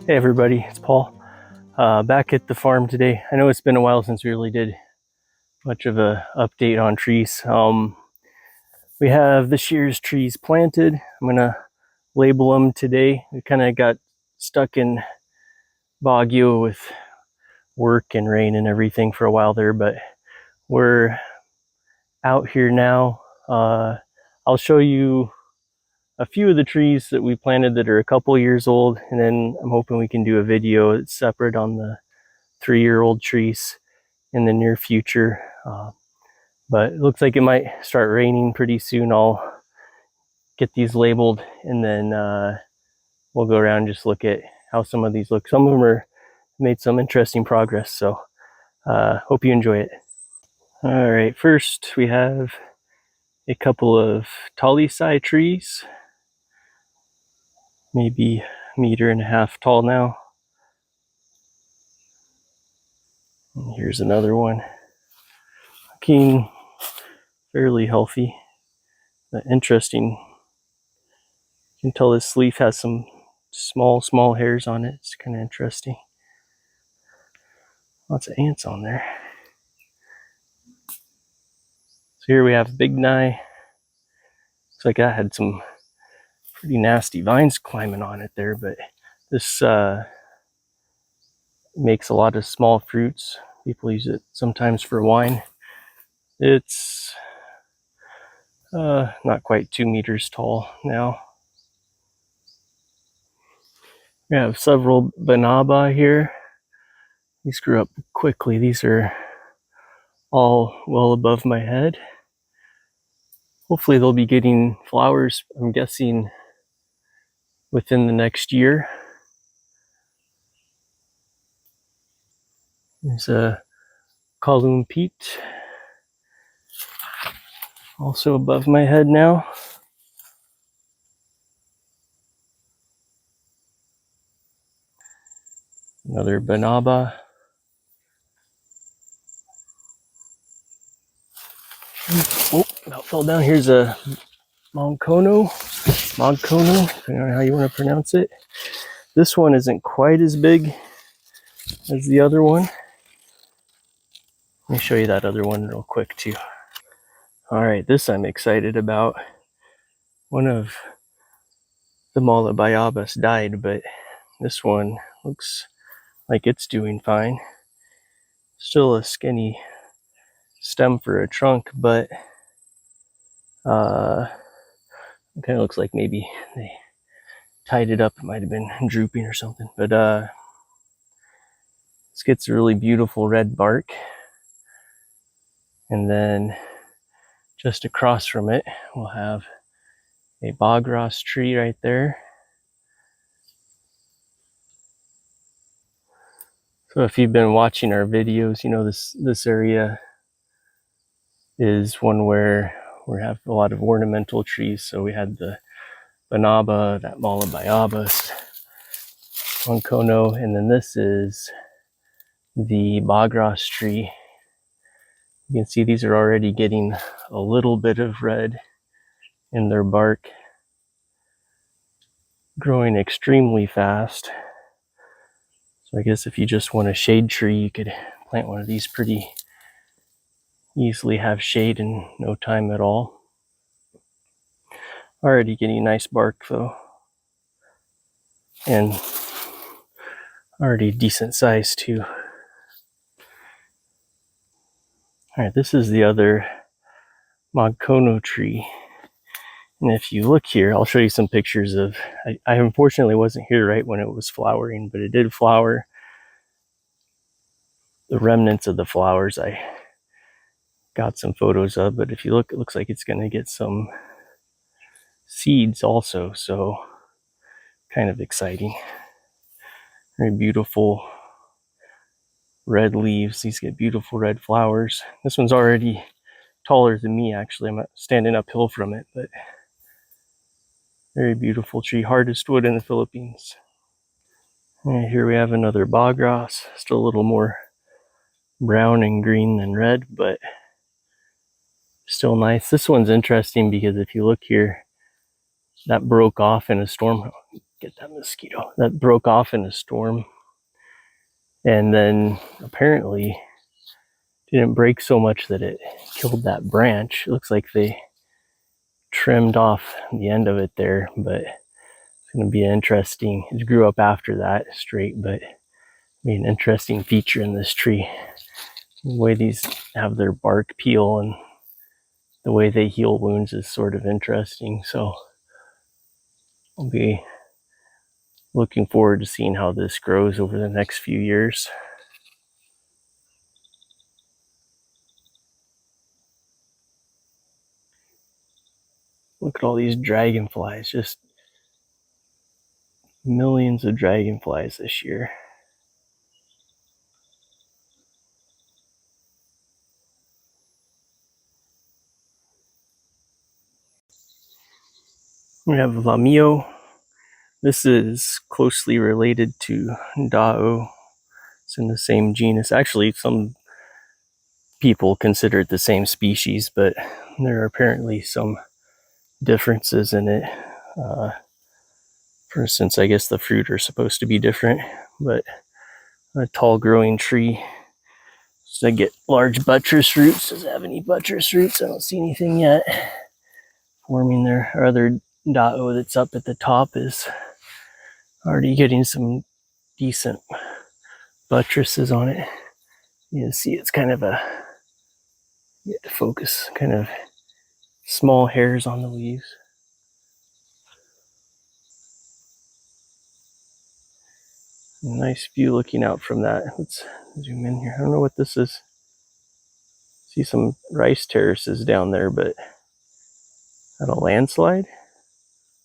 Hey everybody, it's Paul. Back at the farm today. I know it's been a while since we really did much of a update on trees. We have this year's trees planted. I'm gonna label them today. We kind of got stuck in Baguio with work and rain and everything for a while there, but we're out here now. I'll show you a few of the trees that we planted that are a couple years old, and then I'm hoping we can do a video that's separate on the 3-year-old trees in the near future. But it looks like it might start raining pretty soon. I'll get these labeled, and then we'll go around and just look at how some of these look. Some of them are made some interesting progress, so hope you enjoy it. All right, first we have a couple of talisai trees, maybe 1.5 meters tall now. And here's another one, looking fairly healthy, but interesting. You can tell this leaf has some small hairs on it. It's kind of interesting. Lots of ants on there. So here we have Big Nye. Looks like I had some pretty nasty vines climbing on it there, but this makes a lot of small fruits. People use it sometimes for wine. It's not quite 2 meters tall now. We have several Banaba here. These grew up quickly. These are all well above my head. Hopefully they'll be getting flowers, I'm guessing, within the next year. There's a Column Pete, also above my head now. Another Banaba. Oh, that fell down. Here's a Mangkono, depending on how you want to pronounce it. This one isn't quite as big as the other one. Let me show you that other one real quick too. All right, this I'm excited about. One of the Malabayabas died, but this one looks like it's doing fine. Still a skinny stem for a trunk, but it kind of looks like maybe they tied it up. It might have been drooping or something, but this gets a really beautiful red bark. And then just across from it, we'll have a Bagras tree right there. So if you've been watching our videos, you know this area is one where we have a lot of ornamental trees. So we had the Banaba, that Malabayabas, Mangkono, and then this is the Bagras tree. You can see these are already getting a little bit of red in their bark, growing extremely fast. So I guess if you just want a shade tree, you could plant one of these pretty easily, have shade in no time at all. Already getting nice bark though, and already decent size too. All right, this is the other Mangkono tree. And if you look here, I'll show you some pictures of, I unfortunately wasn't here right when it was flowering, but it did flower. The remnants of the flowers I got some photos of, but if you look, it looks like it's gonna get some seeds also, so kind of exciting. Very beautiful red leaves. These get beautiful red flowers. This one's already taller than me, actually. I'm standing uphill from it, but very beautiful tree. Hardest wood in the Philippines. And here we have another Bagras, still a little more brown and green than red, but still nice. This one's interesting because if you look here, that broke off in a storm get that mosquito. That broke off in a storm. And then apparently didn't break so much that it killed that branch. It looks like they trimmed off the end of it there, but it's going to be interesting. It grew up after that straight, but be an interesting feature in this tree. The way these have their bark peel and the way they heal wounds is sort of interesting. So I'll be looking forward to seeing how this grows over the next few years. Look at all these dragonflies, just millions of dragonflies this year. We have Lamio. This is closely related to Dao. It's in the same genus. Actually, some people consider it the same species, but there are apparently some differences in it. For instance, I guess the fruit are supposed to be different, but a tall growing tree does it get large buttress roots? Does it have any buttress roots? I don't see anything yet forming there. Our other Dao that's up at the top is already getting some decent buttresses on it. You can see it's kind of a, get to focus, kind of small hairs on the leaves. Nice view looking out from that. Let's zoom in here. I don't know what this is. See some rice terraces down there, but is that a landslide?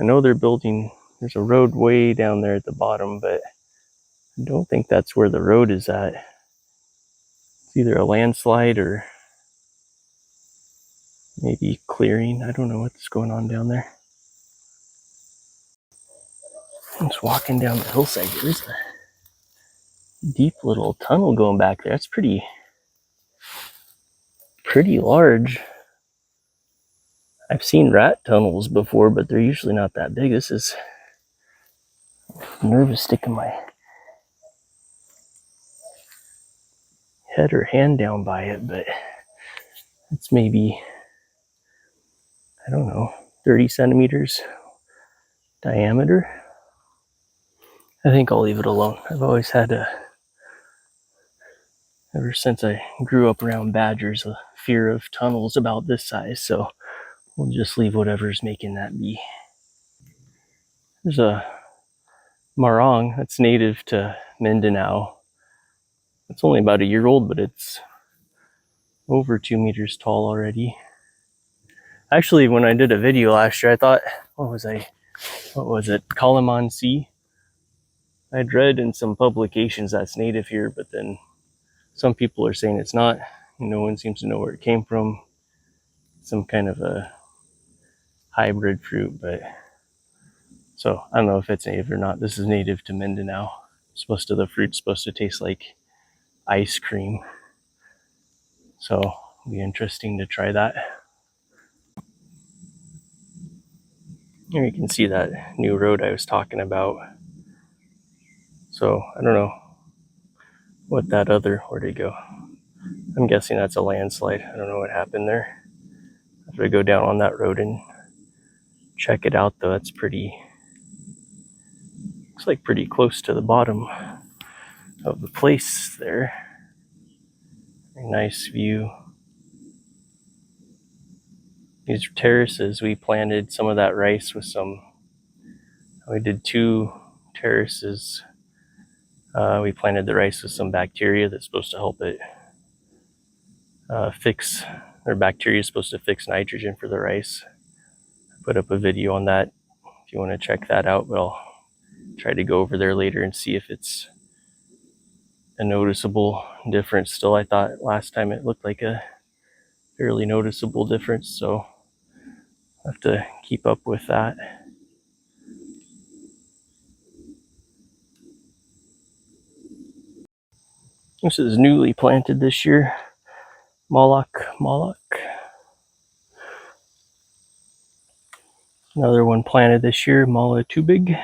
I know they're building, there's a road way down there at the bottom, but I don't think that's where the road is at. It's either a landslide or maybe clearing. I don't know what's going on down there. I'm just walking down the hillside. There's a deep little tunnel going back there. That's pretty large. I've seen rat tunnels before, but they're usually not that big. This is nervous sticking my head or hand down by it, but it's maybe, I don't know, 30 centimeters diameter. I think I'll leave it alone. I've always had ever since I grew up around badgers, a fear of tunnels about this size, so we'll just leave whatever's making that be. There's a Marang that's native to Mindanao. It's only about a year old, but it's over 2 meters tall already. Actually, when I did a video last year, I thought, what was it? Calamansi. I'd read in some publications that's native here, but then some people are saying it's not. No one seems to know where it came from. Some kind of a hybrid fruit, but so I don't know if it's native or not. This is native to Mindanao. The fruit's supposed to taste like ice cream. So it'll be interesting to try that. Here you can see that new road I was talking about. So I don't know what that other, where'd it go? I'm guessing that's a landslide. I don't know what happened there. I have to go down on that road and check it out though. It's looks like pretty close to the bottom of the place there. Very nice view. These terraces, we planted some of that rice with we did 2 terraces. We planted the rice with some bacteria that's supposed to help it bacteria is supposed to fix nitrogen for the rice. I put up a video on that if you want to check that out, but I'll try to go over there later and see if it's a noticeable difference. Still, I thought last time it looked like a fairly noticeable difference, so I'll have to keep up with that. This is newly planted this year. Moloch. Another one planted this year, Mala too big.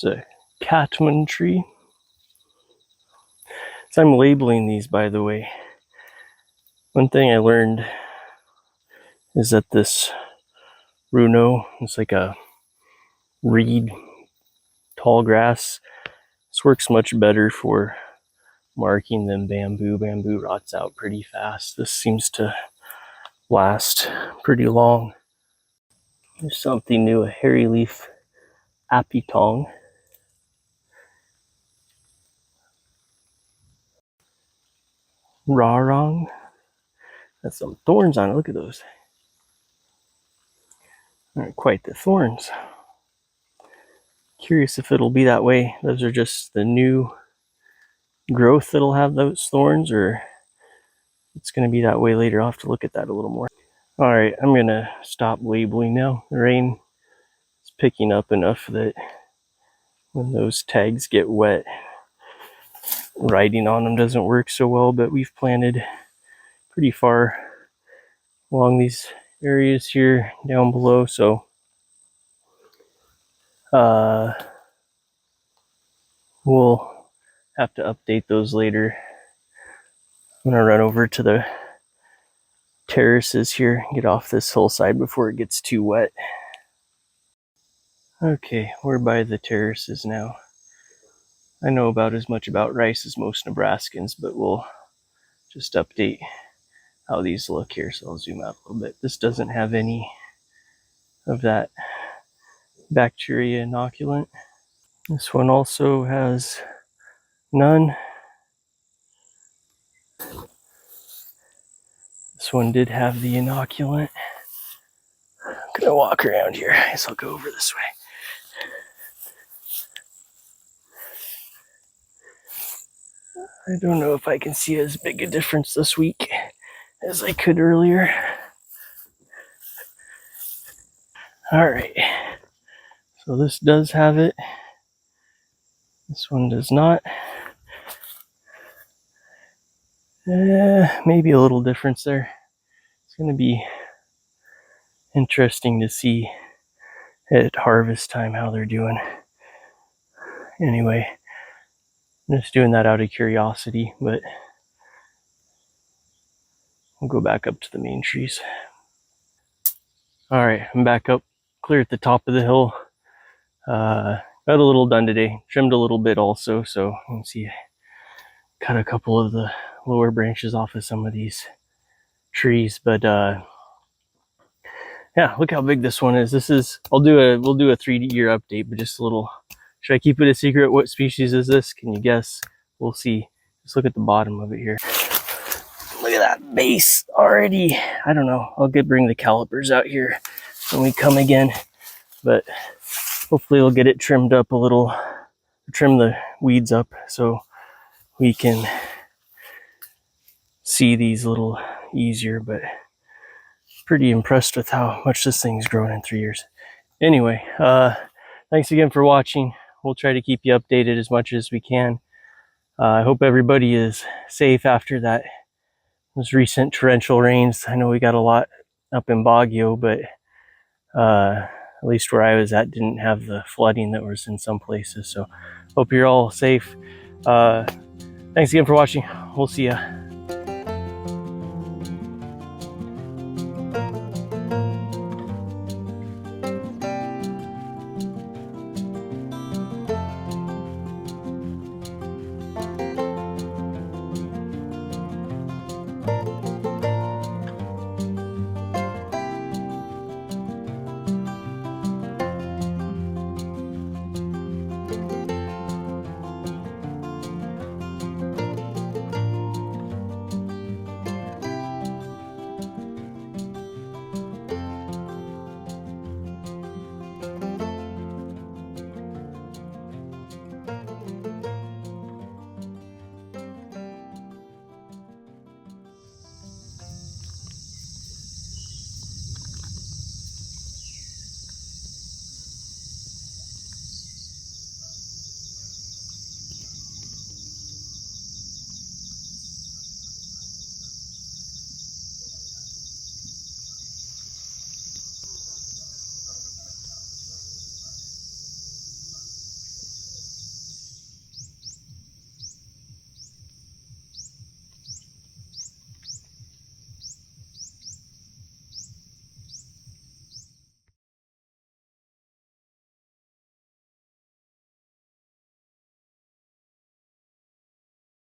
It's a catman tree. So I'm labeling these, by the way. One thing I learned is that this Runo, it's like a reed tall grass. This works much better for marking than bamboo. Bamboo rots out pretty fast. This seems to last pretty long. There's something new, a hairy leaf apitong. Marang. That's some thorns on it. Look at those. Aren't quite the thorns. Curious if it'll be that way. Those are just the new growth that'll have those thorns, or it's going to be that way later. I'll have to look at that a little more. All right, I'm going to stop labeling now. The rain is picking up enough that when those tags get wet, writing on them doesn't work so well, but we've planted pretty far along these areas here down below, so we'll have to update those later. I'm gonna run over to the terraces here and get off this hillside before it gets too wet. Okay, we're by the terraces now. I know about as much about rice as most Nebraskans, but we'll just update how these look here. So I'll zoom out a little bit. This doesn't have any of that bacteria inoculant. This one also has none. This one did have the inoculant. I'm gonna walk around here. I guess I'll go over this way. I don't know if I can see as big a difference this week as I could earlier. All right, so this does have it. This one does not. Maybe a little difference there. It's going to be interesting to see at harvest time how they're doing. Anyway, I'm just doing that out of curiosity, but we'll go back up to the main trees. All right, I'm back up clear at the top of the hill. Got a little done today. Trimmed a little bit also, so you can see I cut a couple of the lower branches off of some of these trees, but yeah, look how big this one is. This is, we'll do a 3-year update, but just a little. Should I keep it a secret? What species is this? Can you guess? We'll see. Just look at the bottom of it here. Look at that base already. I don't know. I'll bring the calipers out here when we come again, but hopefully we'll get it trimmed up a little, trim the weeds up so we can see these a little easier, but pretty impressed with how much this thing's grown in 3 years. Anyway, thanks again for watching. We'll try to keep you updated as much as we can. I hope everybody is safe after those recent torrential rains. I know we got a lot up in Baguio, but at least where I was at didn't have the flooding that was in some places. So hope you're all safe. Thanks again for watching. We'll see ya.